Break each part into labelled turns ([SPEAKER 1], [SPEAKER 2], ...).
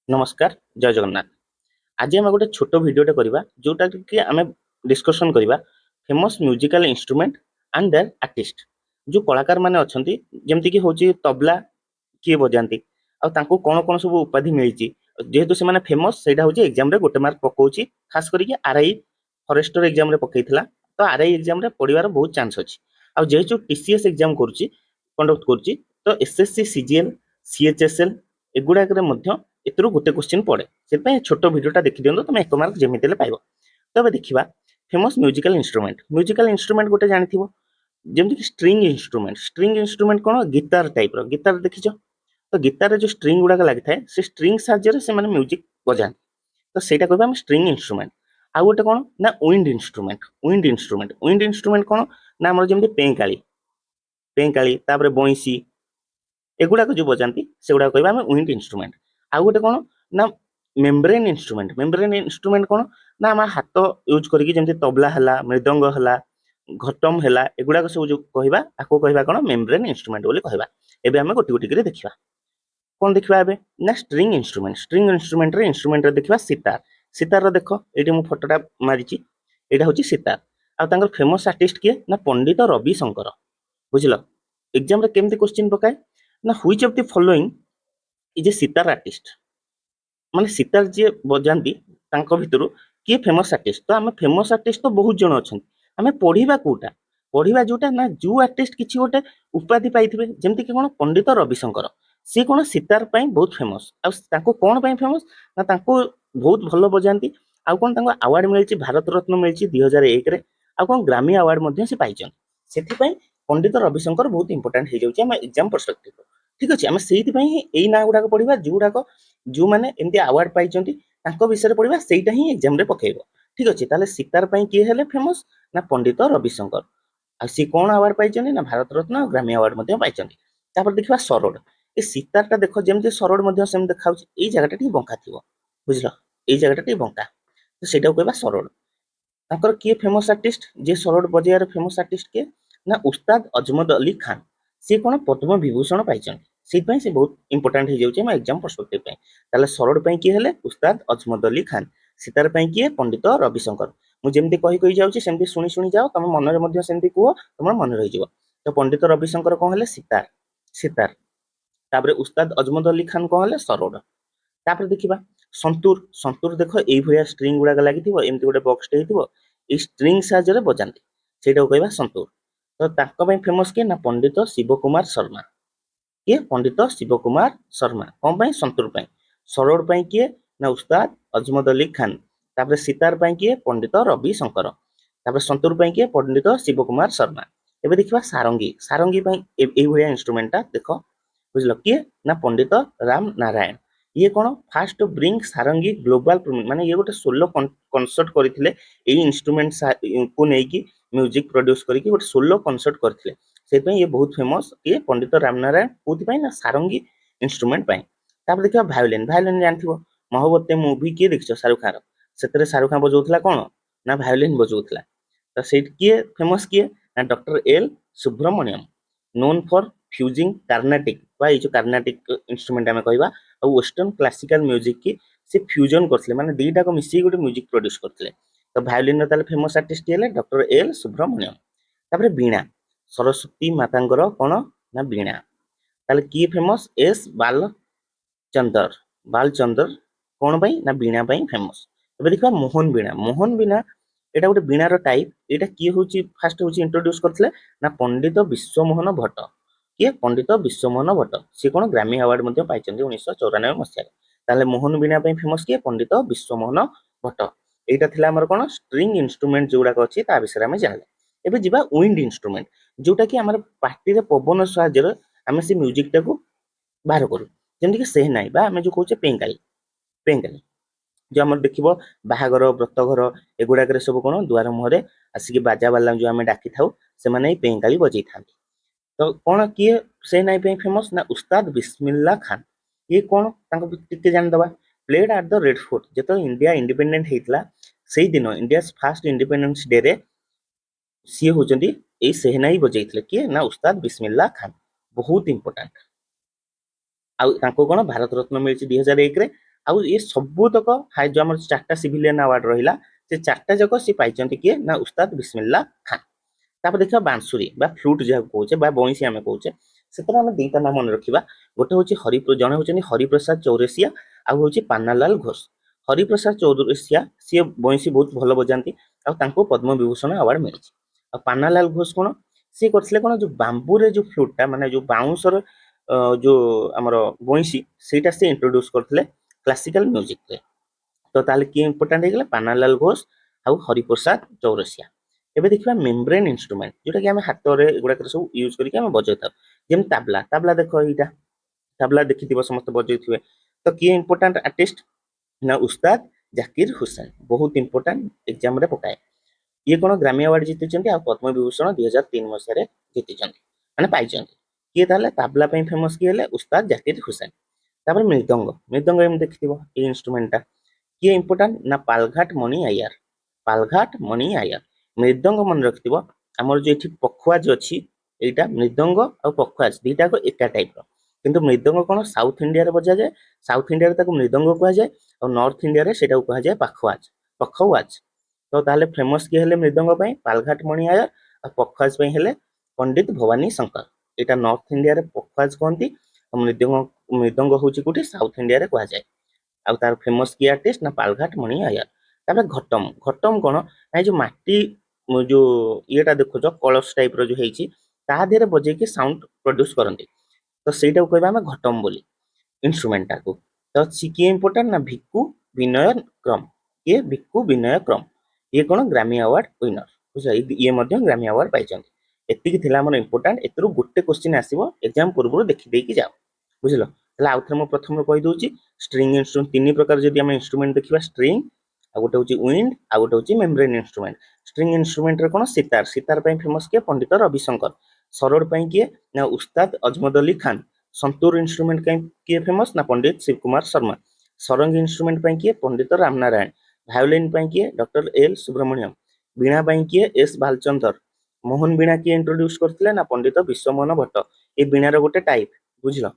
[SPEAKER 1] नमस्कार जय जगन्नाथ। आज आम गोटे छोट भिडियोटे करवा जोटा कि आम डिस्कसन करवा famous musical instrument and their artist. जो कलाकार माने अच्छी जमती कि हूँ तबला किए बजाती आउ कौन कौन सब उपाधि मिली जेहेतु से फेमस से एग्जाम रे गोटे मार्क पकाउची खास करके आरआई फॉरेस्टर एग्जाम रे पकईला तो आरआई एग्जाम रे पड़िवार बहुत चांस अच्छी आउ जेहेतु टीसीएस एग्जाम करुच्ची कंडक्ट करुच्ची तो एसएससी सीजीएल सीएचएसएल एगुड़ाक एथुरु गोटे क्वेश्चन पड़े से छोट भिडियोटा देखी दिखाँ तुम एक मार्क जमी पाइब। तो अब देखा फेमस म्यूजिकल इंस्ट्रूमेंट गोटे जानी जमीक स्ट्रिंग इंस्ट्रूमेंट कौन गिटार टाइप गिटार देखिछ तो गिटार जो स्ट्रिंग गुड़ाक लगी था से स्ट्रिंग साहाय्य से म्यूजिक बजाते तो सहीटा कहबा स्ट्रिंग इंस्ट्रूमेंट। आउ गोटे कौन ना विंड इंस्ट्रूमेंट कौन ना आम जमी पेंकाली बईसी एगुड़ाक जो बजाती से गुड़ा कहवा विंड इंस्ट्रूमेंट। आउ गोटे कौन ना मेम्ब्रेन इंस्ट्रूमेंट कौन ना आम हाथ यूज करके तबला है मृदंग है घटम है एगुड़ाक सब जो कहवा आपको कहवा कौन मेम्ब्रेन इंस्ट्रूमेंट बोली कहवा। एबे आम गोटी गोटी देखा कौन देखा एबे ना स्ट्रिंग इंस्ट्रूमेंट देखा सितार। सितार देख ये मुझे फटोटा मारी यहाँ हूँ सितार। आर फेमस आर्टिस्ट किए ना पंडित रवि शंकर बुझल। एग्जाम रे केमती क्वेश्चन पकाए ना which of the following is a sitar artist माने सितार जी बजाती भितर किए फेमस आर्टिस्ट। तो आम फेमस आर्टिस्ट तो बहुत जन अच्छा आम पढ़ा कौटा पढ़ा जोटा ना जो आर्टिस्ट किसी गोटे उपाधि पाई जमीक कौन पंडित रविशंकर सी कौन सितार बहुत फेमस आउ कौन फेमस ना बहुत भल बजाती आउ कौन अवार्ड मिली भारत रत्न मिली 2001 आउ कौन ग्रामी अवार्ड से पाई से पंडित रविशंकर बहुत इंपोर्टाट हो जाए एग्जाम परस्पेक्टिव। ठीक अच्छे आम से यही ना गुड़ाक पढ़ा जो गुड़ाक जो मैंने एमती अवार्ड पाई विषय पढ़ा से एग्जाम रे पकेब। ठीक अच्छे ताले सितार किए हेले फेमस ना पंडित रविशंकर आ सी कौन अवार्ड पाई ना भारत रत्न और ग्रामी अवार्ड पाई। देखा सरोड ए सितारटा देख जमी सरोड सेम देखा ये जगह टी बंका थी बुझल ये जगह टी बंका तो सहीटा कहवा सरोड। किए फेमस आर्टिस्ट जे सरोड बजायर फेमस आर्टिस्ट किए ना उस्ताद अजमत अली खान सी कौन पद्म विभूषण पाई से बहुत इंपोर्टाट हो जाए एग्जाम परस्पेक्टिव। सरोड किए हेले उस्ताद अजमत अली खान सितार किए पंडित रविशंकर मुझे कही कही जाऊँगी सेमती शुणी शुणी जाओ तुम मन से कह तुम मन रही। तो पंडित रविशंकर कौन है सितार सितार तापर उस्ताद अजमत अली खान कौन है सरोड। तापर देखा संतूर संतूर देख ये स्ट्रिंग गुड़ाक लगी एमती गोटे बक्सटे ये स्ट्रिंग साहाय्य बजाती से कहवा संतूर। तो फेमस किए ना पंडित शिव कुमार शर्मा किए पंडित शिव कुमार शर्मा कौन संतूर सरोड किए ना उस्ताद अजमत अली खान तापर सितार किए पंडित रवि शंकर तापर संतूर किए पंडित शिव कुमार शर्मा। एबे देखा सारंगी सारंगी ये इंस्ट्रूमेंटा देख बुझल किए ना पंडित राम नारायण ये कौन फास्ट ब्रिंग सारंगी ग्लोबल माने ये गोटे सोलो कनसर्ट करते इंस्ट्रूमेंट को लेकिन म्यूजिक प्रोड्यूस करके गोटे सोलो कनसर्ट करते ये बहुत फेमस ये पंडित राम नारायण कौन ना सारंगी इंस्ट्रूमेंट देखा भायोलिन भायोलिन जानते मोहब्बते मूवी किए देख शाहरुख खान से शाहरुख खान बजाऊला कौन ना भायोलिन बजाऊला। तो से किए फेमस किए ना doctor L Subramaniam known for fusing Carnatic ये जो कार्नाटिक इंस्ट्रूमेंट आम कहवा और वेस्टर्न क्लासिकल म्यूजिक की से फ्यूजन करते माने दीटा को मिसई गोटे म्यूजिक प्रोड्यूस करते। तो भायोलिन फेमस आर्टिस्ट है डॉक्टर एल सुब्रमण्यम। तापर वीणा सरस्वती मातांकर कौन ना वीणा किए फेमस एस बालचंदर बालचंदर कौन ना वीणा फेमस। अब देखा मोहन वीणा एटा गोटे वीणार टाइप एटा किए हूँ फास्ट हूँ इंट्रोड्यूस करते ना पंडित विश्वमोहन भट्ट किए पंडित विश्वमोहन भट्ट सी कौन ग्रामी अवार्ड पाई 1994 मसीह। मोहन वीणा फेमस किए पंडित विश्वमोहन भट्ट। यहाँ था आमर कौन स्ट्रिंग इंस्ट्रूमेंट जो गुड़ाक अच्छी विषय में जान एबे जीवा विंड इंस्ट्रूमेंट जोटा कि आमर पार्टी पवन साहाय्य आम से म्यूजिक टाक बाहर करूँ जमीक सेहनाई आम जो कहे पेंकाली पेंकाली जो आम देख बाहागर व्रतघर एगुड़ाक सब कौन दुआर मुहर आसिक बाजा बाला जो आम डाकी था से पेंकाली बजे था। तो कौन किए से नाई फेमस ना उस्ताद बिस्मिल्ला खान ये कौन टे जानीदबा played at the Red Fort जो इंडिया इंडिपेंडेंट होता से दिन इंडिया फास्ट इंडिपेंडेंस डे रे सी होती सेहनाई बजे किए ना उस्ताद बिस्मिल्ला खान बहुत इंपोर्टाट आउ कौन भारत रत्न मिली 2001 रे ଆଉ ଏ ସବୁତକ ହାଇ ଯୋଉ ଆମର 4ଟା ସିଭିଲିଆନ ଆୱାର୍ଡ ରହିଲା ସେ 4ଟା ଯାକ ସେ ପାଇଛନ୍ତି କିଏ ନା ଉସ୍ତାଦ ବିସ୍ମିଲ୍ଲା ଖାନ। ତାପରେ ଦେଖିବା ବାଂଶୁରୀ ବା ଫ୍ଲୁଟ ଯାହାକୁ କହୁଛେ ବା ବଇଁଶୀ ଆମେ କହୁଛେ ସେଥିରେ ଆମେ ଦିଟା ନାମ ମନେ ରଖିବା। ଗୋଟେ ହଉଛି ଜଣେ ହଉଛନ୍ତି ହରିପ୍ରସାଦ ଚୌରସିଆ ଆଉ ହଉଛି ପାନ୍ନାଲାଲ ଘୋଷ। ହରିପ୍ରସାଦ ଚୌରସିଆ ସିଏ ବଇଁଶୀ ବହୁତ ଭଲ ବଜାନ୍ତି ଆଉ ତାଙ୍କୁ ପଦ୍ମବିଭୂଷଣ ଆୱାର୍ଡ ମିଳିଛି। ଆଉ ପାନ୍ନାଲାଲ ଘୋଷ କଣ ସିଏ କରିଥିଲେ କଣ ଯୋଉ ବାମ୍ବୁରେ ଯୋଉ ଫ୍ଲୁଟଟା ମାନେ ଯୋଉ ବାଉଁଶର ଯୋଉ ଆମର ବଇଁଶୀ ସେଇଟା ସେ ଇଣ୍ଟ୍ରୋଡ୍ୟୁସ କରିଥିଲେ କ୍ଲାସିକାଲ ମ୍ୟୁଜିକରେ। ତ ତାହେଲେ କିଏ ଇମ୍ପୋର୍ଟାଣ୍ଟ ହେଇଗଲା ପାନ୍ନାଲାଲ ଘୋଷ ଆଉ ହରିପ୍ରସାଦ ଚୌରସିଆ। ଏବେ ଦେଖିବା ମେମ୍ବ୍ରେନ୍ ଇନଷ୍ଟ୍ରୁମେଣ୍ଟ ଯୋଉଟା କି ଆମେ ହାତରେ ଏଗୁଡାକରେ ସବୁ ୟୁଜ କରିକି ଆମେ ବଜାଇଥାଉ। ଯେମିତି ତାବଲା ତାବଲା ଦେଖ ଏଇଟା ତାବଲା ଦେଖିଥିବ ସମସ୍ତେ ବଜେଇଥିବେ। ତ କିଏ ଇମ୍ପୋର୍ଟାଣ୍ଟ ଆର୍ଟିଷ୍ଟ ନା ଉସ୍ତାଦ ଜାକିର ହୁସେନ ବହୁତ ଇମ୍ପୋର୍ଟାଣ୍ଟ ଏକ୍ଜାମରେ ପକାଏ। ଇଏ କଣ ଗ୍ରାମୀ ଆୱାର୍ଡ ଜିତିଛନ୍ତି ଆଉ ପଦ୍ମବିଭୂଷଣ 2003 ମସିହାରେ ଜିତିଛନ୍ତି ମାନେ ପାଇଛନ୍ତି। କିଏ ତାହେଲେ ତାବଲା ପାଇଁ ଫେମସ କିଏ ହେଲେ ଉସ୍ତାଦ ଜାକିର ହୁସେନ। ତାପରେ ମୃଦଙ୍ଗ ମୃଦଙ୍ଗ ଏମିତି ଦେଖିଥିବ ଏଇ ଇନଷ୍ଟ୍ରୁମେଣ୍ଟଟା କିଏ ଇମ୍ପୋର୍ଟାଣ୍ଟ ନା ପାଲଘାଟ ମଣି ଆୟାର। ପାଲଘାଟ ମଣି ଆୟାର ମୃଦଙ୍ଗ ମନେ ରଖିଥିବ ଆମର ଯୋଉ ଏଠି ପଖୱାଜ ଅଛି ଏଇଟା ମୃଦଙ୍ଗ ଆଉ ପଖୱାଜ ଦିଟାକ ଏକା ଟାଇପର କିନ୍ତୁ ମୃଦଙ୍ଗ କଣ ସାଉଥ ଇଣ୍ଡିଆରେ ବଜାଯାଏ ସାଉଥ ଇଣ୍ଡିଆରେ ତାକୁ ମୃଦଙ୍ଗ କୁହାଯାଏ ଆଉ ନର୍ଥ ଇଣ୍ଡିଆରେ ସେଇଟାକୁ କୁହାଯାଏ ପାଖୱାଜ ପଖୱାଜ। ତ ତାହେଲେ ଫେମସ କିଏ ହେଲେ ମୃଦଙ୍ଗ ପାଇଁ ପାଲଘାଟ ମଣି ଆୟର ଆଉ ପଖୱାଜ ପାଇଁ ହେଲେ ପଣ୍ଡିତ ଭବାନୀ ଶଙ୍କର। ଏଇଟା ନର୍ଥ ଇଣ୍ଡିଆରେ ପଖୱାଜ କହନ୍ତି ଆଉ ମୃଦଙ୍ଗ ହଉଛି କୋଉଠି ସାଉଥ ଇଣ୍ଡିଆରେ କୁହାଯାଏ। ଆଉ ତାର ଫେମସ କିଏ ଆର୍ଟିଷ୍ଟ ନା ପାଲଘାଟ ମଣି ଆୟାର। ତାପରେ ଘଟମ ଘଟମ କଣ ନା ଯୋଉ ମାଟି ଯୋଉ ଇଏଟା ଦେଖୁଛ କଳସ ଟାଇପର ଯୋଉ ହେଇଛି ତା ଦେହରେ ବଜେଇକି ସାଉଣ୍ଡ ପ୍ରଡ୍ୟୁସ କରନ୍ତି ତ ସେଇଟାକୁ କହିବା ଆମେ ଘଟମ ବୋଲି ଇନଷ୍ଟ୍ରୁମେଣ୍ଟଟାକୁ। ତ କିଏ ଇମ୍ପୋର୍ଟାଣ୍ଟ ନା ଭିକୁ ବିନୟ କ୍ରମ। କିଏ ଭିକୁ ବିନୟ କ୍ରମ ଇଏ କଣ ଗ୍ରାମୀ ଆୱାର୍ଡ ୱିନର ବୁଝିଲ ଇଏ ମଧ୍ୟ ଗ୍ରାମୀ ଆୱାର୍ଡ ପାଇଛନ୍ତି। ଏତିକି ଥିଲା ଆମର ଇମ୍ପୋର୍ଟାଣ୍ଟ ଏଥିରୁ ଗୋଟେ କ୍ୱେଶ୍ଚିନ୍ ଆସିବ ଏକ୍ଜାମ ପୂର୍ବରୁ ଦେଖିଦେଇକି ଯାଅ ବୁଝିଲ। ତାହେଲେ ଆଉଥରେ ମୁଁ ପ୍ରଥମରୁ କହିଦଉଛି ଷ୍ଟ୍ରିଙ୍ଗ ଇନଷ୍ଟ୍ରୁମେଣ୍ଟ ତିନି ପ୍ରକାର ଯଦି ଆମେ ଇନଷ୍ଟ୍ରୁମେଣ୍ଟ ଦେଖିବା ଷ୍ଟ୍ରିଙ୍ଗ ଆଉ ଗୋଟେ ହଉଛି ୱିଣ୍ଡ ଆଉ ଗୋଟେ ହଉଛି ମେମ୍ବ୍ରେନ୍ ଇନଷ୍ଟ୍ରୁମେଣ୍ଟ। ଷ୍ଟ୍ରିଙ୍ଗ ଇନଷ୍ଟ୍ରୁମେଣ୍ଟରେ କଣ ସିତାର ସିତାର ପାଇଁ ଫେମସ କିଏ ପଣ୍ଡିତ ରବିଶଙ୍କର। ସରୋଡ ପାଇଁ କିଏ ନା ଉସ୍ତାଦ ଅଜମଦ ଅଲି ଖାନ। ସନ୍ତୁର ଇନଷ୍ଟ୍ରୁମେଣ୍ଟ ପାଇଁ କିଏ ଫେମସ ନା ପଣ୍ଡିତ ଶିବ କୁମାର ଶର୍ମା। ସରଙ୍ଗ ଇନଷ୍ଟ୍ରୁମେଣ୍ଟ ପାଇଁ କିଏ ପଣ୍ଡିତ ରାମ ନାରାୟଣ। ଭାୟୋଲିନ ପାଇଁ କିଏ ଡକ୍ଟର ଏଲ ସୁବ୍ରମଣ୍ୟମ। ବୀଣା ପାଇଁ କିଏ ଏସ ବାଲଚନ୍ଦର। ମୋହନ ବୀଣା କିଏ ଇଣ୍ଟ୍ରୋଡ୍ୟୁସ କରିଥିଲେ ନା ପଣ୍ଡିତ ବିଶ୍ୱମୋହନ ଭଟ୍ଟ। ଏ ବୀଣାର ଗୋଟେ ଟାଇପ ବୁଝିଲ।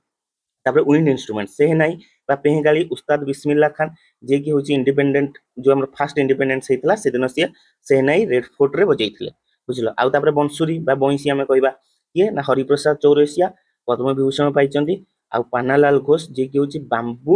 [SPEAKER 1] ତାପରେ ୱିଣ୍ଡ ଇନଷ୍ଟ୍ରୁମେଣ୍ଟ ସେହେନାଇ ବା ପେହଗାଳି ଉସ୍ତାଦ ବିସ୍ମିଲ୍ଲା ଖାନ ଯିଏକି ହଉଛି ଇଣ୍ଡିପେଣ୍ଡେଣ୍ଟ ଯୋଉ ଆମର ଫାଷ୍ଟ ଇଣ୍ଡିପେଣ୍ଡେନ୍ସ ହେଇଥିଲା ସେଦିନ ସିଏ ସେହେନାଇ ରେଡ ଫୋର୍ଟରେ ବଜେଇଥିଲେ ବୁଝିଲ। ଆଉ ତାପରେ ବଂଶୁରୀ ବା ବଇଁଶୀ ଆମେ କହିବା କିଏ ନା ହରିପ୍ରସାଦ ଚୌରସିଆ ପଦ୍ମବିଭୂଷଣ ପାଇଛନ୍ତି। ଆଉ ପାନ୍ନାଲାଲ ଘୋଷ ଯିଏକି ହଉଛି ବାମ୍ବୁ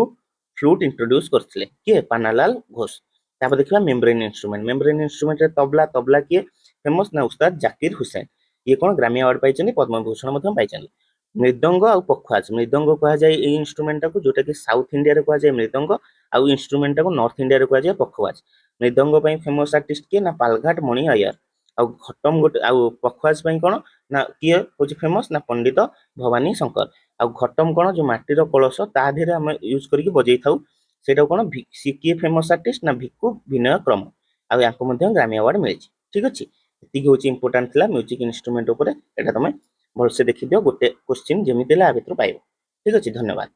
[SPEAKER 1] ଫ୍ଲୁଟ ଇଣ୍ଟ୍ରୋଡ୍ୟୁସ କରିଥିଲେ କିଏ ପାନ୍ନାଲାଲ ଘୋଷ। ତାପରେ ଦେଖିବା ମେମ୍ବ୍ରେନ୍ ଇନଷ୍ଟ୍ରୁମେଣ୍ଟ ମେମ୍ବ୍ରେନ୍ ଇନଷ୍ଟ୍ରୁମେଣ୍ଟରେ ତବଲା ତବଲା କିଏ ଫେମସ ନା ଉସ୍ତାଦ ଜାକିର ହୁସେନ। ଇଏ କଣ ଗ୍ରାମୀ ଆୱାର୍ଡ ପାଇଛନ୍ତି ପଦ୍ମଭୂଷଣ ମଧ୍ୟ ପାଇଛନ୍ତି। ମୃଦଙ୍ଗ ଆଉ ପଖୱାଜ ମୃଦଙ୍ଗ କୁହାଯାଏ ଏଇ ଇନଷ୍ଟ୍ରୁମେଣ୍ଟଟାକୁ ଯୋଉଟା କି ସାଉଥ ଇଣ୍ଡିଆରେ କୁହାଯାଏ ମୃଦଙ୍ଗ ଆଉ ଇନଷ୍ଟ୍ରୁମେଣ୍ଟଟାକୁ ନର୍ଥ ଇଣ୍ଡିଆରେ କୁହାଯାଏ ପଖୱାଜ। ମୃଦଙ୍ଗ ପାଇଁ ଫେମସ ଆର୍ଟିଷ୍ଟ କିଏ ନା ପାଲଘାଟ ମଣି ଆୟାର। ଆଉ ଘଟମ ଗୋଟେ ଆଉ ପଖୱାଜ ପାଇଁ କଣ ନା କିଏ ହଉଛି ଫେମସ ନା ପଣ୍ଡିତ ଭବାନୀ ଶଙ୍କର। ଆଉ ଘଟମ କଣ ଯୋଉ ମାଟିର କଳସ ତା ଦେହରେ ଆମେ ୟୁଜ କରିକି ବଜେଇ ଥାଉ ସେଇଟାକୁ କଣ କିଏ ଫେମସ ଆର୍ଟିଷ୍ଟ ନା ଭିକୁ ବିନୟ କ୍ରମ। ଆଉ ୟାଙ୍କୁ ମଧ୍ୟ ଗ୍ରାମୀ ଆୱାର୍ଡ ମିଳିଛି ଠିକ ଅଛି। ଏତିକି ହଉଛି ଇମ୍ପୋର୍ଟାଣ୍ଟ ଥିଲା ମ୍ୟୁଜିକ ଇନଷ୍ଟ୍ରୁମେଣ୍ଟ ଉପରେ ଏଇଟା ତମେ ଭଲସେ ଦେଖିଦିଅ ଗୋଟେ କ୍ୱେଶ୍ଚିନ୍ ଯେମିତି ହେଲେ ଆ ଭିତରୁ ପାଇବ ଠିକ ଅଛି ଧନ୍ୟବାଦ।